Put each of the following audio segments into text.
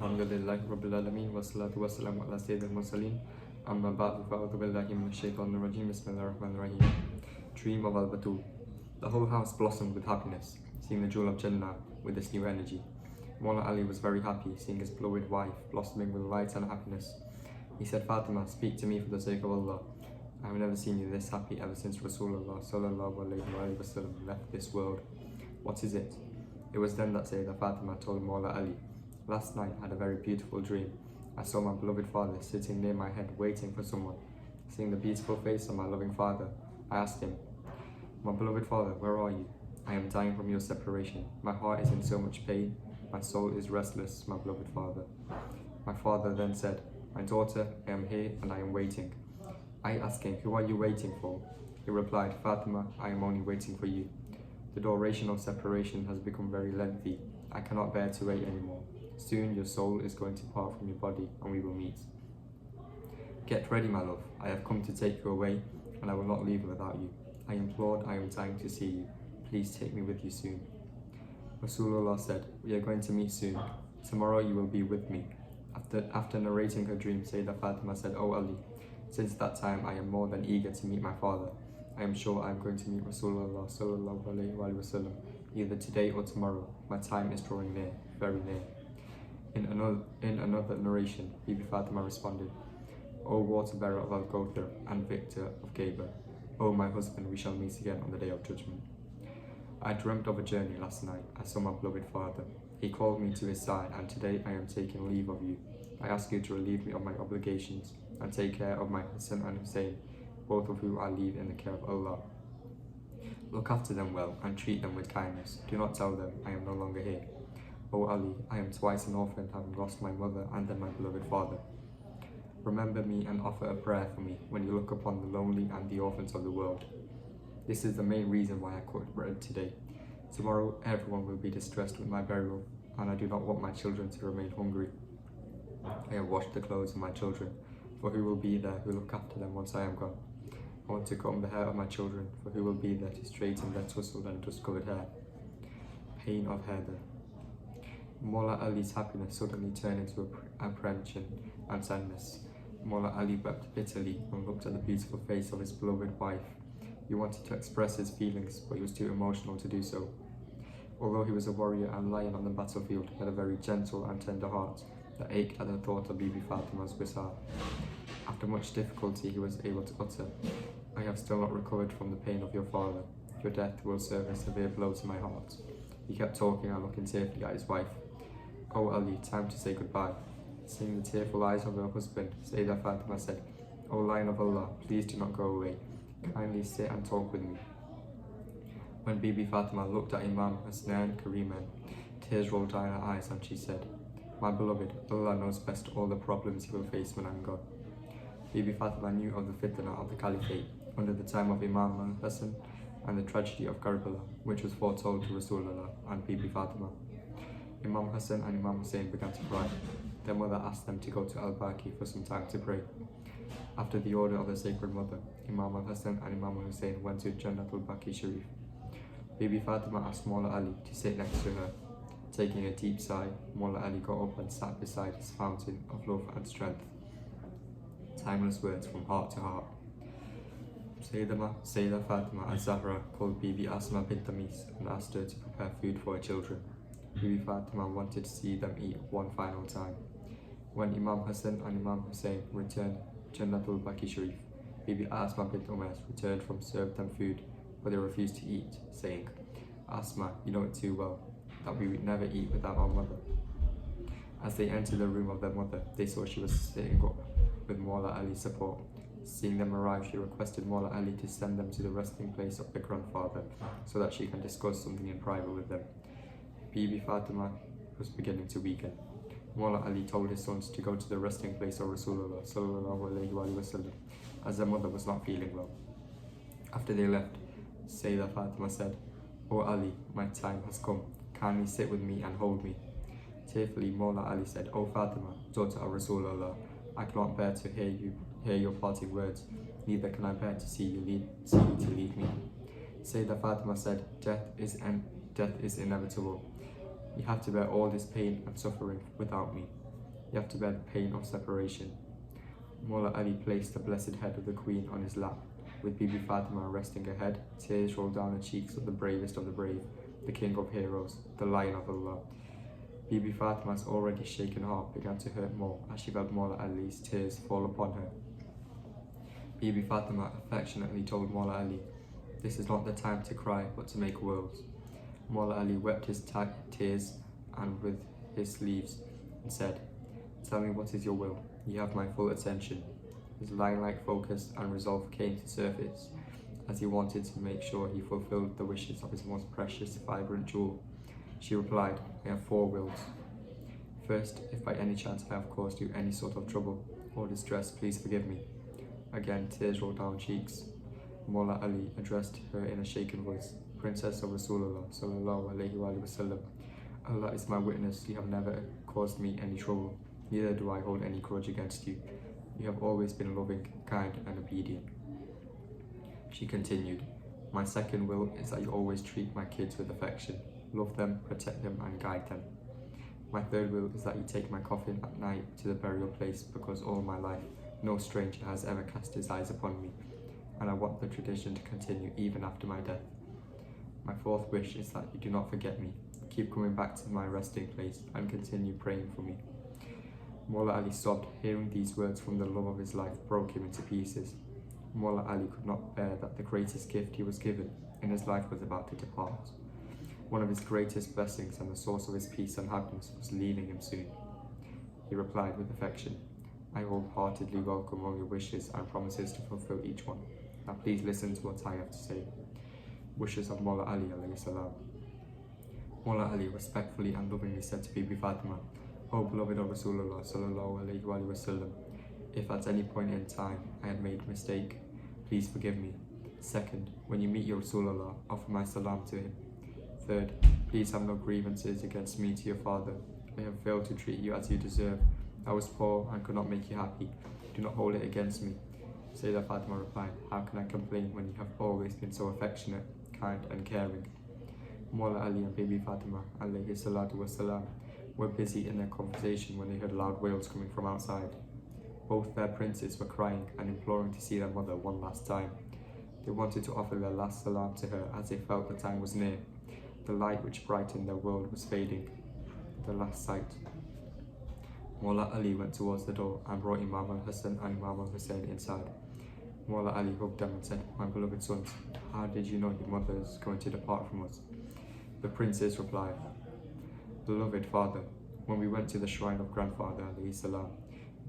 Alhamdulillahi Rabbil Alameen wa salatu wa salam ala Sayyidil Mursaleen Amma ba'du fa'udhu billahi minash shaitanir rajim Bismillahir Rahmanir Rahim. Dream of Al-Batool. The whole house blossomed with happiness, seeing the jewel of Jannat with this new energy. Mawla Ali was very happy, seeing his beloved wife blossoming with light and happiness. He said, Fatima, speak to me for the sake of Allah. I have never seen you this happy ever since Rasulullah sallallahu alayhi wa sallam left this world. What is it? It was then that Sayyidah Fatima told Mawla Ali, last night I had a very beautiful dream. I saw my beloved father sitting near my head waiting for someone. Seeing the beautiful face of my loving father, I asked him, my beloved father, where are you? I am dying from your separation. My heart is in so much pain. My soul is restless, my beloved father. My father then said, my daughter, I am here and I am waiting. I asked him, who are you waiting for? He replied, Fatima, I am only waiting for you. The duration of separation has become very lengthy. I cannot bear to wait anymore. Soon your soul is going to part from your body and we will meet. Get ready, my love. I have come to take you away and I will not leave without you. I implored, I am dying to see you. Please take me with you soon. Rasulullah said, we are going to meet soon. Tomorrow you will be with me. After narrating her dream, Sayyidah Fatima said, O Ali, since that time I am more than eager to meet my father. I am sure I am going to meet Rasulullah sallallahu alayhi wa sallam either today or tomorrow. My time is drawing near, very near. In another narration, Bibi Fatima responded, O water bearer of Al-Gawthar and victor of Ghaibah, O my husband, we shall meet again on the day of judgment. I dreamt of a journey last night. I saw my beloved father. He called me to his side, and today I am taking leave of you. I ask you to relieve me of my obligations and take care of my Hassan and Hussein, both of whom I leave in the care of Allah. Look after them well and treat them with kindness. Do not tell them I am no longer here. O Ali, I am twice an orphan, having lost my mother and then my beloved father. Remember me and offer a prayer for me when you look upon the lonely and the orphans of the world. This is the main reason why I cooked bread today. Tomorrow everyone will be distressed with my burial, and I do not want my children to remain hungry. I have washed the clothes of my children, for who will be there who look after them once I am gone? I want to comb the hair of my children, for who will be there to straighten their tousled and dust-covered hair? Pain of hair there. Mawla Ali's happiness suddenly turned into apprehension and sadness. Mawla Ali wept bitterly and looked at the beautiful face of his beloved wife. He wanted to express his feelings, but he was too emotional to do so. Although he was a warrior and lion on the battlefield, he had a very gentle and tender heart that ached at the thought of Bibi Fatima's wisal. After much difficulty, he was able to utter, I have still not recovered from the pain of your father. Your death will serve a severe blow to my heart. He kept talking and looking tearfully at his wife. O Ali, time to say goodbye. Seeing the tearful eyes of her husband, Sayyidah Fatima said, O Lion of Allah, please do not go away. Kindly sit and talk with me. When Bibi Fatima looked at Imam Hassan Kariman, tears rolled down her eyes and she said, my beloved, Allah knows best all the problems you will face when I am gone. Bibi Fatima knew of the fitna of the Caliphate under the time of Imam Hassan and the tragedy of Karbala, which was foretold to Rasulullah and Bibi Fatima. Imam Hassan and Imam Hussein began to cry. Their mother asked them to go to Al-Baqi for some time to pray. After the order of the Sacred Mother, Imam al-Hassan and Imam al-Hussein went to Jannat al-Baqi Sharif. Bibi Fatima asked Mawla Ali to sit next to her. Taking a deep sigh, Mawla Ali got up and sat beside his fountain of love and strength. Timeless words from heart to heart. Sayyidah Fatima al-Zahra called Bibi Asma bint Tamis and asked her to prepare food for her children. Bibi Fatima wanted to see them eat one final time. When Imam Hassan and Imam Hussein returned Jannat al-Baqi Sharif, Bibi Asma bint Umays returned from served them food, but they refused to eat, saying, Asma, you know it too well, that we would never eat without our mother. As they entered the room of their mother, they saw she was sitting up with Mawla Ali's support. Seeing them arrive, she requested Mawla Ali to send them to the resting place of their grandfather, so that she can discuss something in private with them. Bibi Fatima was beginning to weaken. Mawla Ali told his sons to go to the resting place of Rasulullah sallallahu alayhi wa sallam, as their mother was not feeling well. After they left, Sayyidah Fatima said, O Ali, my time has come. Kindly sit with me and hold me. Tearfully, Mawla Ali said, O Fatima, daughter of Rasulullah, I cannot bear to hear your parting words, neither can I bear to see you to leave me. Sayyidah Fatima said, death is inevitable. You have to bear all this pain and suffering without me. You have to bear the pain of separation. Mawla Ali placed the blessed head of the Queen on his lap, with Bibi Fatima resting her head. Tears rolled down the cheeks of the bravest of the brave, the King of Heroes, the Lion of Allah. Bibi Fatima's already shaken heart began to hurt more as she felt Mawla Ali's tears fall upon her. Bibi Fatima affectionately told Mawla Ali, "This is not the time to cry, but to make worlds." Mawla Ali wept his tears and with his sleeves and said, "Tell me, what is your will? You have my full attention." His lion-like focus and resolve came to surface as he wanted to make sure he fulfilled the wishes of his most precious, vibrant jewel. She replied, "I have 4 wills. First, if by any chance I have caused you any sort of trouble or distress, please forgive me." Again, tears rolled down cheeks. Mawla Ali addressed her in a shaken voice, "Princess of Rasulullah sallallahu alaihi wasallam, Allah is my witness, you have never caused me any trouble, neither do I hold any grudge against you. You have always been loving, kind, and obedient." She continued, "My second will is that you always treat my kids with affection, love them, protect them, and guide them. My third will is that you take my coffin at night to the burial place, because all my life no stranger has ever cast his eyes upon me, and I want the tradition to continue even after my death. My fourth wish is that you do not forget me. Keep coming back to my resting place and continue praying for me." Mawla Ali sobbed. Hearing these words from the love of his life broke him into pieces. Mawla Ali could not bear that the greatest gift he was given in his life was about to depart. One of his greatest blessings and the source of his peace and happiness was leaving him soon. He replied with affection, "I wholeheartedly welcome all your wishes and promises to fulfill each one. Now please listen to what I have to say." Wishes of Mawla Ali alayhi salam. Mawla Ali respectfully and lovingly said to Bibi Fatima, "O beloved of Rasulullah sallallahu alaihi wasallam, if at any point in time I had made a mistake, please forgive me. Second, when you meet your Rasulullah, offer my salam to him. Third, please have no grievances against me to your father. I have failed to treat you as you deserve. I was poor and could not make you happy. Do not hold it against me." Sayyidah Fatima replied, "How can I complain when you have always been so affectionate, kind, and caring?" Mawla Ali and Bibi Fatima alayhi salatu wasalam were busy in their conversation when they heard loud wails coming from outside. Both their princes were crying and imploring to see their mother one last time. They wanted to offer their last salam to her as they felt the time was near. The light which brightened their world was fading. The last sight. Mawla Ali went towards the door and brought Imam al-Hassan and Imam al-Hussein inside. Mawla Ali hugged them and said, "My beloved sons, how did you know your mother is going to depart from us?" The princes replied, "Beloved father, when we went to the shrine of grandfather alayhi salam,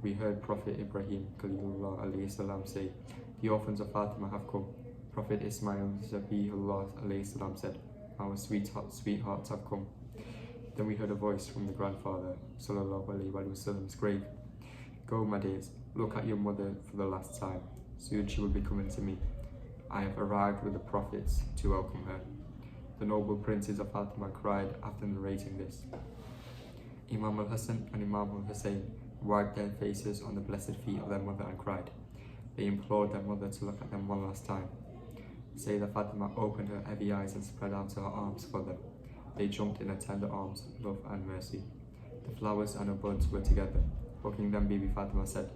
we heard Prophet Ibrahim Khalilullah alayhi salam say, 'The orphans of Fatima have come.' Prophet Ismail Zabihullah alayhi salam said, 'Our sweethearts have come.' Then we heard a voice from the grandfather sallallahu alaihi wasallam's grave, 'Go, my dears, look at your mother for the last time. Soon she will be coming to me. I have arrived with the prophets to welcome her.' The noble princes of Fatima cried after narrating this. Imam al-Hassan and Imam al-Hussein wiped their faces on the blessed feet of their mother and cried. They implored their mother to look at them one last time. Sayyidah Fatima opened her heavy eyes and spread out her arms for them. They jumped in her tender arms of love and mercy. The flowers and her buds were together. Hugging them, Bibi Fatima said,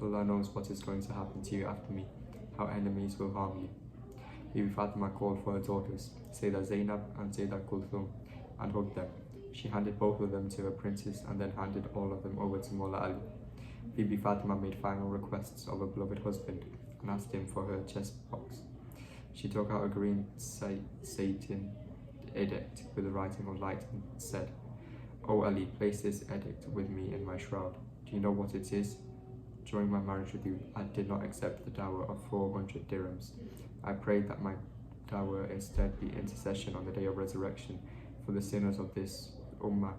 "Allah knows what is going to happen to you after me, how enemies will harm you." Bibi Fatima called for her daughters, Sayyidah Zainab and Sayyidah Kulthum, and hugged them. She handed both of them to her princes and then handed all of them over to Mawla Ali. Bibi Fatima made final requests of her beloved husband and asked him for her chest box. She took out a green satin edict with the writing of light and said, "O Ali, place this edict with me in my shroud. Do you know what it is? During my marriage with you, I did not accept the dower of 400 dirhams. I prayed that my dower instead be intercession on the day of resurrection for the sinners of this ummah,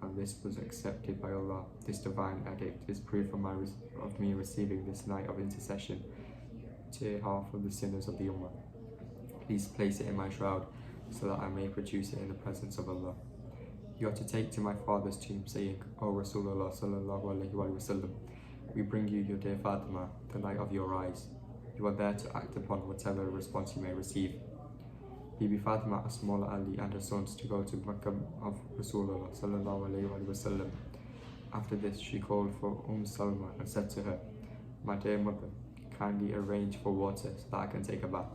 and this was accepted by Allah. This divine edict is proof of me receiving this night of intercession to half of the sinners of the ummah. Please place it in my shroud so that I may produce it in the presence of Allah. You are to take to my father's tomb, saying, O Rasulullah sallallahu alaihi wasallam, we bring you your dear Fatima, the light of your eyes. You are there to act upon whatever response you may receive." Bibi Fatima asked Mawla Ali and her sons to go to Makkah of Rasulullah sallallahu alaihi wasallam After this, she called for Salma and said to her, "My dear mother, kindly arrange for water so that I can take a bath."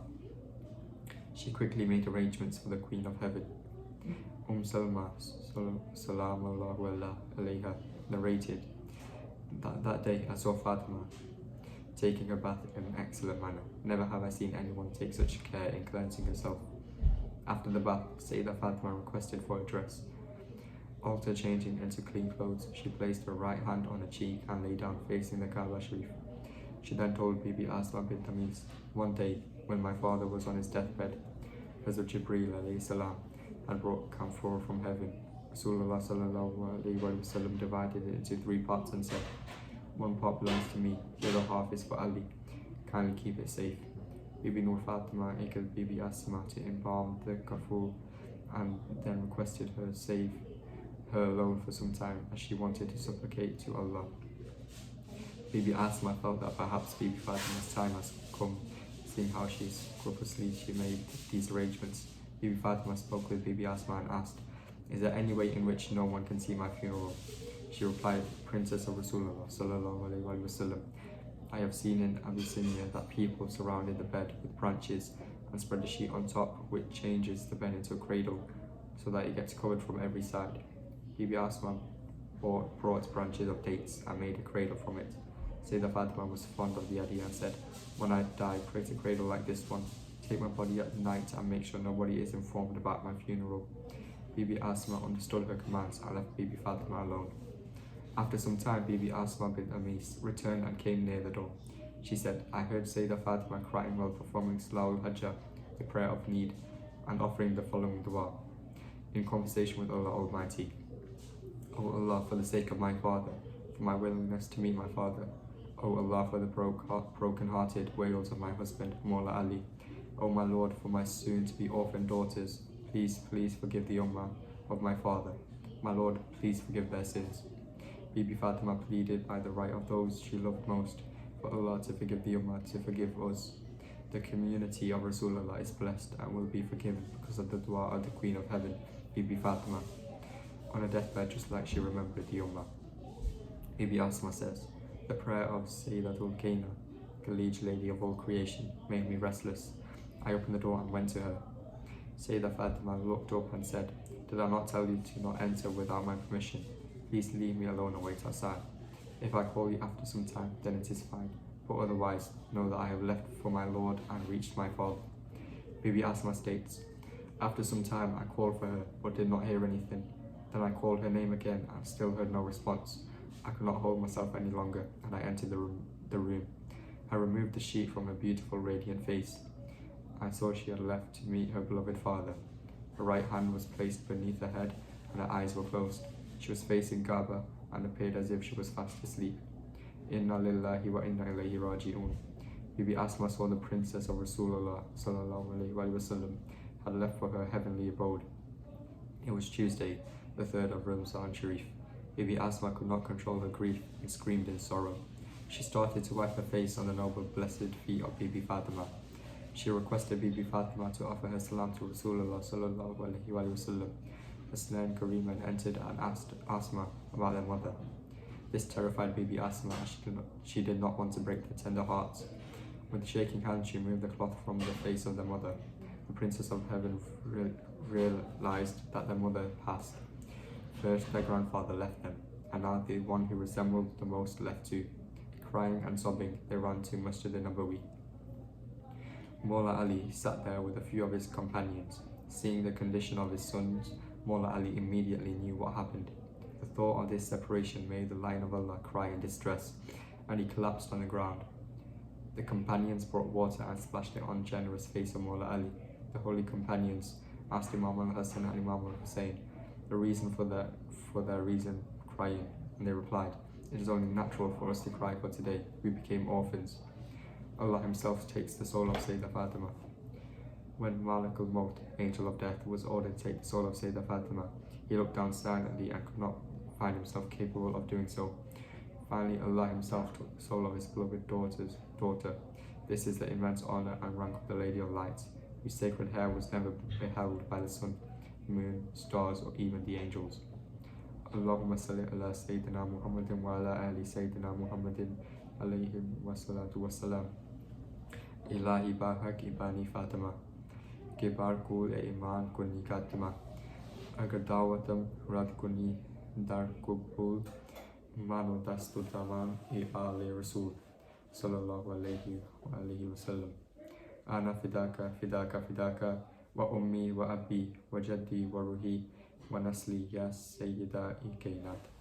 She quickly made arrangements for the Queen of Heaven. Salma Sallallahu Alayha narrated that day I saw Fatima taking a bath in an excellent manner. Never have I seen anyone take such care in cleansing herself. After the bath, Sayyidah Fatima requested for a dress. After changing into clean clothes, she placed her right hand on her cheek and lay down facing the Kaaba Sharif. She then told Bibi Asma bint Tamis, "One day, when my father was on his deathbed, Hazrat Jibreel alayhi salam had brought camphor from heaven. Rasulullah sallallahu alayhi wa sallam divided it into 3 parts and said, 'One part belongs to me, the other half is for Ali. Kindly keep it safe.' Bibi Nur Fatima egged Bibi Asma to embalm the camphor and then requested her save her alone for some time, as she wanted to supplicate to Allah. Bibi Asma felt that perhaps Bibi Fatima's time has come, seeing how she made these arrangements. Bibi Fatima spoke with Bibi Asma and asked, "Is there any way in which no one can see my funeral?" She replied, "Princess of Rasulullah sallallahu alaihi wasallam, I have seen in Abyssinia that people surrounded the bed with branches and spread a sheet on top, which changes the bed into a cradle so that it gets covered from every side." Bibi Asma brought branches of dates and made a cradle from it. Sayyidah Fatima was fond of the idea and said, "When I die, create a cradle like this one. Take my body at night and make sure nobody is informed about my funeral." Bibi Asma understood her commands and left Bibi Fatima alone. After some time, Bibi Asma bint Amis returned and came near the door. She said, "I heard Sayyidah Fatima crying while performing Salawul Hajjah, the prayer of need, and offering the following dua in conversation with Allah Almighty. O Allah, for the sake of my father, for my willingness to meet my father. O Allah, for the broken-hearted wails of my husband, Mawla Ali. O my Lord, for my soon-to-be orphan daughters, please forgive the ummah of my father. My Lord, please forgive their sins." Bibi Fatima pleaded by the right of those she loved most for Allah to forgive the ummah, to forgive us. The community of Rasulullah is blessed and will be forgiven because of the dua of the Queen of Heaven, Bibi Fatima, on her deathbed, just like she remembered the ummah. Bibi Asma says, "The prayer of Sayyidatul Kaina, the liege lady of all creation, made me restless. I opened the door and went to her. Sayyidah Fatima looked up and said, 'Did I not tell you to not enter without my permission? Please leave me alone and wait outside. If I call you after some time, then it is fine, but otherwise, know that I have left for my Lord and reached my father.'" Bibi Asma states, "After some time I called for her, but did not hear anything. Then I called her name again and still heard no response. I could not hold myself any longer, and I entered the room. I removed the sheet from her beautiful, radiant face. I saw she had left to meet her beloved father. Her right hand was placed beneath her head, and her eyes were closed. She was facing Kaaba and appeared as if she was fast asleep. Inna lillahi wa inna ilayhi raji'un." Bibi Asma saw the princess of Rasulullah sallallahu alayhi wa sallam had left for her heavenly abode. It was Tuesday, the 3rd of Ramzan Sharif. Bibi Asma could not control her grief and screamed in sorrow. She started to wipe her face on the noble blessed feet of Bibi Fatima. She requested Bibi Fatima to offer her salam to Rasulullah sallallahu alayhi wa sallam. Aslan Karima entered and asked Asma about their mother. This terrified Bibi Asma as she did not want to break their tender hearts. With shaking hands, she removed the cloth from the face of their mother. The Princess of Heaven realized that their mother had passed. First, their grandfather left them, and now the one who resembled the most left too. Crying and sobbing, they ran to Masjid Nabawi. Mawla Ali sat there with a few of his companions. Seeing the condition of his sons, Mawla Ali immediately knew what happened. The thought of this separation made the Lion of Allah cry in distress, and he collapsed on the ground. The companions brought water and splashed it on the generous face of Mawla Ali. The holy companions asked Imam al-Hassan and Imam al-Hussein the reason for their reason crying, and they replied, "It is only natural for us to cry, for today we became orphans. Allah himself takes the soul of Sayyidah Fatima." When Malik al-Maut, angel of death, was ordered to take the soul of Sayyidah Fatima, he looked down silently and could not find himself capable of doing so. Finally, Allah himself took the soul of his beloved daughter. This is the immense honor and rank of the Lady of Light, whose sacred hair was never beheld by the sun, moon, stars, or even the angels. Allahumma salli ala Sayyidina Muhammadin wa ala ali Sayyidina Muhammadin alayhi wassalatu wassalam. Ilahi bahak ibani Fatima के बार कोल ईमान को निकातमा अगर दावतम रद कुनी दार कुबूल मानो दस्तु तमाम ए आले रसूल सल्लल्लाहु अलैहि वसल्लम आना फिदाका फिदाका फिदाका व उम्मी व अबी व जद्दी व रूही व नस्ली या सय्यदा कायनात।